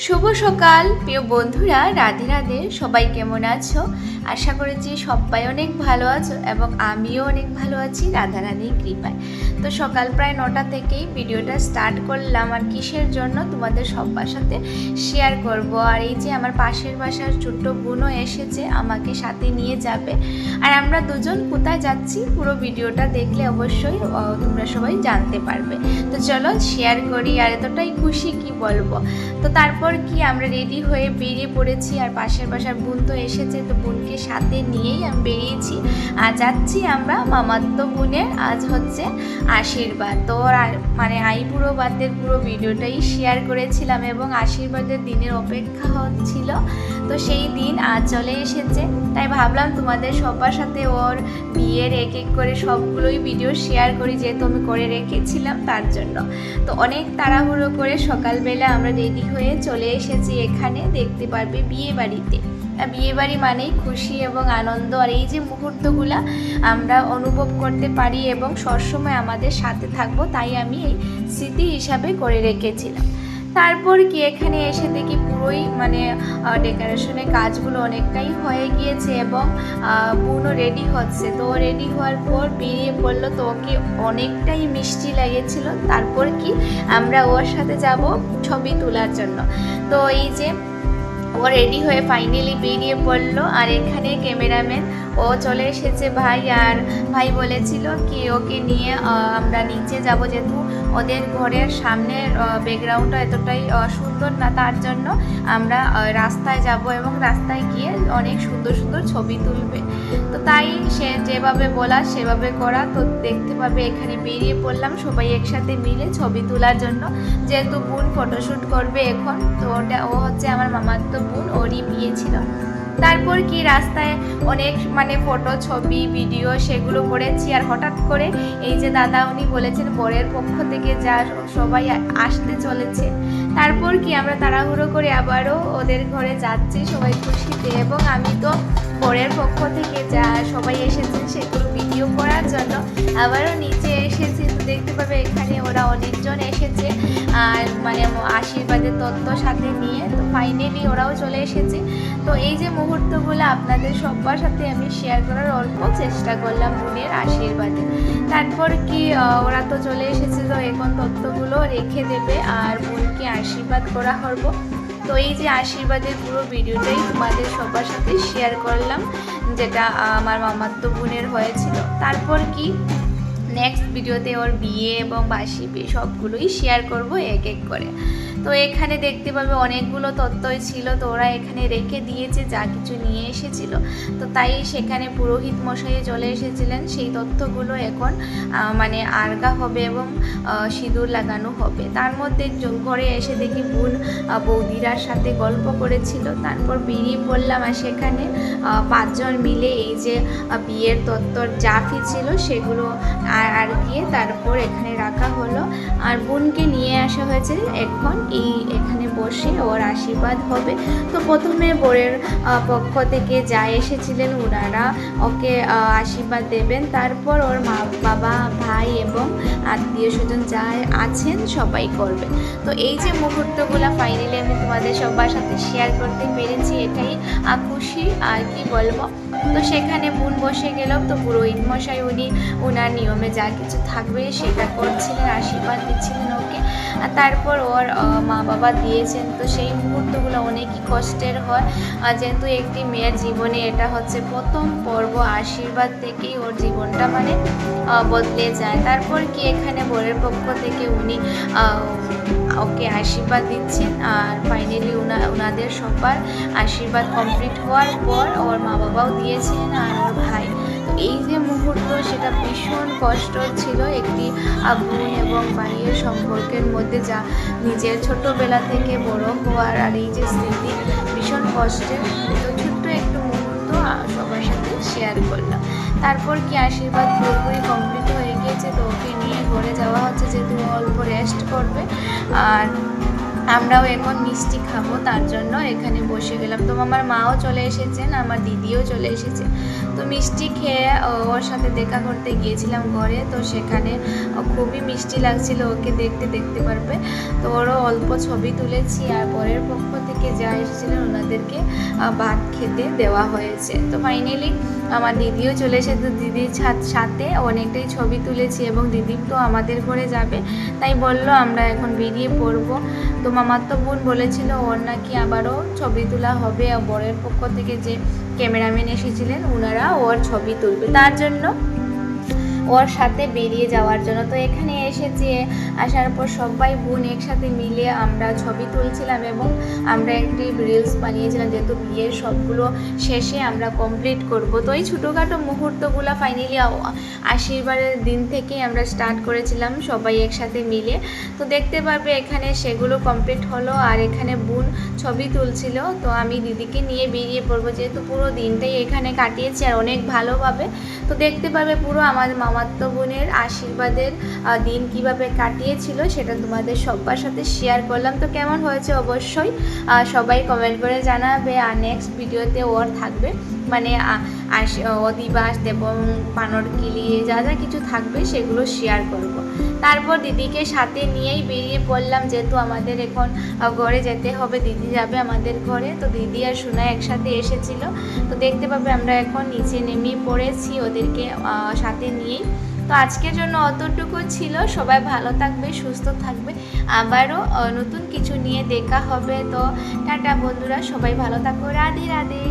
শুভ সকাল প্রিয় বন্ধুরা, রাধে রাধে। সবাই কেমন আছো? আশা করেছি সবাই অনেক ভালো আছো এবং আমিও অনেক ভালো আছি রাধারানীর কৃপায়। তো সকাল প্রায় 9টা থেকেই ভিডিওটা স্টার্ট করলাম, আর কিসের জন্য তোমাদের সবার সাথে শেয়ার করব। আর এই যে আমার পাশের বাসার ছোট্ট বোনও এসেছে, আমাকে সাথে নিয়ে যাবে। আর আমরা দুজন কোথায় যাচ্ছি পুরো ভিডিওটা দেখলে অবশ্যই তোমরা সবাই জানতে পারবে। তো চলো শেয়ার করি। আর এতটাই খুশি কি বলবো। তো তারপর কি আমরা রেডি হয়ে বেরিয়ে পড়েছি, আর পাশের বাসার বোন তো এসেছে, তো বোনকে সাথে নিয়েই আমি বেরিয়েছি। আর যাচ্ছি আমরা মামাতো বোনের, আজ হচ্ছে আশীর্বাদ। তো মানে আইবুড়ো বাতের পুরো ভিডিওটাই শেয়ার করেছিলাম এবং আশীর্বাদের দিনের অপেক্ষা হচ্ছিল। তো সেই দিন আজ চলে এসেছে, তাই ভাবলাম তোমাদের সবার সাথে ওর বিয়ের এক এক করে সবগুলোই ভিডিও শেয়ার করি, যেহেতু আমি করে রেখেছিলাম তার জন্য। তো অনেক তাড়াহুড়ো করে সকালবেলা আমরা রেডি হয়ে চলে এসেছি এখানে, দেখতে পারবে বিয়ে বাড়িতে। বিয়ে বাড়ি মানেই খুশি এবং আনন্দ, আর এই যে মুহূর্তগুলো আমরা অনুভব করতে পারি এবং সবসময় আমাদের সাথে থাকবো, তাই আমি এই স্মৃতি হিসাবে করে রেখেছিলাম। তারপর কি এখানে এসে দেখি পুরোই মানে ডেকোরেশনের কাজগুলো অনেকটাই হয়ে গিয়েছে এবং বোনও রেডি হচ্ছে। তো রেডি হওয়ার পর বেরিয়ে পড়লো, তো ওকে অনেকটাই মিষ্টি লেগেছিল। তারপর কি আমরা ওর সাথে যাব ছবি তোলার জন্য। তো এই যে ও রেডি হয়ে ফাইনালি বেরিয়ে পড়লো, আর এখানে ক্যামেরাম্যান ও চলে এসেছে ভাই। আর ভাই বলেছিল কি ওকে নিয়ে আমরা নিচে যাব, যেহেতু ওদের ঘরের সামনের ব্যাকগ্রাউন্ডটা এতটাই সুন্দর না, তার জন্য আমরা রাস্তায় যাব এবং রাস্তায় গিয়ে অনেক সুন্দর সুন্দর ছবি তুলবে। তো তাই সে যেভাবে বলা সেভাবে করা। তো দেখতে পাবে এখানে বেরিয়ে পড়লাম সবাই একসাথে মিলে ছবি তোলার জন্য, যেহেতু বোন ফটোশ্যুট করবে এখন। তো ও হচ্ছে আমার মামাতো বোন, ওরই বিয়ে ছিল। তারপর কি রাস্তায় অনেক মানে ফটো ছবি ভিডিও সেগুলো করেছি। আর হঠাৎ করে এই যে দাদা উনি বলেছেন বরের পক্ষ থেকে যা সবাই আসতে চলেছে। তারপর কি আমরা তাড়াহুড়ো করে আবারও ওদের ঘরে যাচ্ছি সবাই খুশিতে, এবং আমি তো বরের পক্ষ থেকে যা সবাই এসেছেন সেগুলো ভিডিও করার জন্য আবারও নিচে এসেছি। তো দেখতে পাবে এখানে ওরা অনেকজন এসেছে, আর মানে আশীর্বাদের তত্ত্ব সাথে নিয়ে। তো ফাইনালি ওরাও চলে এসেছে। তো এই যে মুহূর্তগুলো আপনাদের সবার সাথে আমি শেয়ার করার অল্প চেষ্টা করলাম বোনের আশীর্বাদে। তারপর কি ওরা তো চলে এসেছে, তো এখন তত্ত্বগুলো রেখে দেবে আর বোনকে আশীর্বাদ করা হবে। তো এই যে আশীর্বাদের পুরো ভিডিওটাই তোমাদের সবার সাথে শেয়ার করলাম, যেটা আমার মামাতো বোনের হয়েছিল। তারপর কি নেক্সট ভিডিওতে ওর বিয়ে এবং বাসি বিয়ে সবগুলোই শেয়ার করব এক এক করে। তো এখানে দেখতে পাবে অনেকগুলো তত্ত্বই ছিল, তো ওরা এখানে রেখে দিয়েছে যা কিছু নিয়ে এসেছিল। তো তাই সেখানে পুরোহিত মশাই চলে এসেছিলেন, সেই তত্ত্বগুলো এখন মানে আর্গা হবে এবং সিঁদুর লাগানো হবে। তার মধ্যে ঘরে এসে দেখি বোন বৌদিরার সাথে গল্প করেছিল। তারপর বেরিয়ে পড়লাম, আর সেখানে 5 জন মিলে এই যে বিয়ের তত্ত্বর জাফি ছিল সেগুলো আর গিয়ে তারপর এখানে রাখা হলো। আর বোনকে নিয়ে আসা হয়েছে এখন এখানে বসে ওর আশীর্বাদ হবে। তো প্রথমে বরের পক্ষ থেকে যা এসেছিলেন ওনারা ওকে আশীর্বাদ দেবেন, তারপর ওর মা বাবা ভাই এবং আত্মীয় স্বজন যা আছেন সবাই করবে। তো এই যে মুহূর্তগুলো ফাইনালি আমি তোমাদের সবার সাথে শেয়ার করতে পেরেছি, এটাই খুশি আর কি বলবো। তো সেখানে বোন বসে গেল, তো পুরোহিত মশাই উনি ওনার নিয়মে যা কিছু থাকবে সেটা করছিলেন, আশীর্বাদ দিচ্ছিলেন ওকে। আর তারপর ওর মা বাবা দিয়েছেন। তো সেই মুহূর্তগুলো অনেকই কষ্টের হয়, যেহেতু একটি মেয়ের জীবনে এটা হচ্ছে প্রথম পর্ব, আশীর্বাদ থেকেই ওর জীবনটা মানে বদলে যায়। তারপর কি এখানে বরের পক্ষ থেকে উনি ওকে আশীর্বাদ দিচ্ছেন। আর ফাইনালি ওনাদের সবার আশীর্বাদ কমপ্লিট হওয়ার পর ওর মা বাবাও দিয়েছেন আর ওর ভাই। তো এই যে মুহূর্ত সেটা ভীষণ কষ্ট ছিল একটি বোন এবং ভাইয়ের সম্পর্কের মধ্যে, যা নিজের ছোটোবেলা থেকে বড় হওয়ার আর এই যে স্মৃতি ভীষণ কষ্টের। তো ছোট্ট একটু মুহূর্ত সবার সাথে শেয়ার করলাম। তারপর কি আশীর্বাদ পুরোপুরি কমপ্লিট হয়ে গিয়েছে, তো ওকে নিয়ে ঘরে যাওয়া হচ্ছে, যেহেতু অল্প রেস্ট করবে। আর আমরাও এখন মিষ্টি খাবো, তার জন্য এখানে বসে গেলাম। তো আমার মাও চলে এসেছেন, আমার দিদিও চলে এসেছে। তো মিষ্টি খেয়ে ওর সাথে দেখা করতে গিয়েছিলাম ঘরে। তো সেখানে খুবই মিষ্টি লাগছিল, ওকে দেখতে দেখতে পারবে। তো ওরও অল্প ছবি তুলেছি, আর পরের পক্ষ থেকে যা এসেছিলেন ওনাদেরকে ভাত খেতে দেওয়া হয়েছে। তো ফাইনালি আমার দিদিও চলে এসেছে, দিদির সাথে অনেকটাই ছবি তুলেছি, এবং দিদি তো আমাদের ঘরে যাবে, তাই বললো আমরা এখন বেরিয়ে পড়বো। তো মামাতো বোন বলেছিল ওর নাকি আবারও ছবি তোলা হবে, আর বরের পক্ষ থেকে যে ক্যামেরাম্যান এসেছিলেন ওনারা ওর ছবি তুলবে, তার জন্য ওর সাথে বেরিয়ে যাওয়ার জন্য। তো এখানে এসেছি, আসার পর সবাই বোন একসাথে মিলে আমরা ছবি তুলছিলাম, এবং আমরা একটি রিলস বানিয়েছিলাম, যেহেতু বিয়ের সবগুলো শেষে আমরা কমপ্লিট করব। তো এই ছোটোখাটো মুহূর্তগুলো ফাইনালি আশীর্বাদের দিন থেকেই আমরা স্টার্ট করেছিলাম সবাই একসাথে মিলে। তো দেখতে পারবে এখানে সেগুলো কমপ্লিট হলো, আর এখানে বোন ছবি তুলছিল। তো আমি দিদিকে নিয়ে বেরিয়ে পড়বো, যেহেতু পুরো দিনটাই এখানে কাটিয়েছি আর অনেক ভালোভাবে। তো দেখতে পাবে পুরো আমার মামাতো বোনের আশীর্বাদের দিন কিভাবে কাটিয়েছিল সেটা তোমাদের সবার সাথে শেয়ার করলাম। তো কেমন হয়েছে অবশ্যই সবাই কমেন্ট করে জানাবে। আর নেক্সট ভিডিওতে ওর থাকবে, মানে অধিবাস এবং পানর কিলিয়ে যা যা কিছু থাকবে সেগুলো শেয়ার করব। তারপর দিদিকে সাথে নিয়েই বেরিয়ে পড়লাম, যেহেতু আমাদের এখন ঘরে যেতে হবে, দিদি যাবে আমাদের ঘরে। তো দিদি আর সোনা একসাথে এসেছিল। তো দেখতে পাবে আমরা এখন নিচে নেমে পড়েছি ওদেরকে সাথে নিয়েই। তো আজকের জন্য অতটুকু ছিল। সবাই ভালো থাকবে, সুস্থ থাকবে, আবারও নতুন কিছু নিয়ে দেখা হবে। তো টাটা বন্ধুরা, সবাই ভালো থাকো, রাধে রাধে।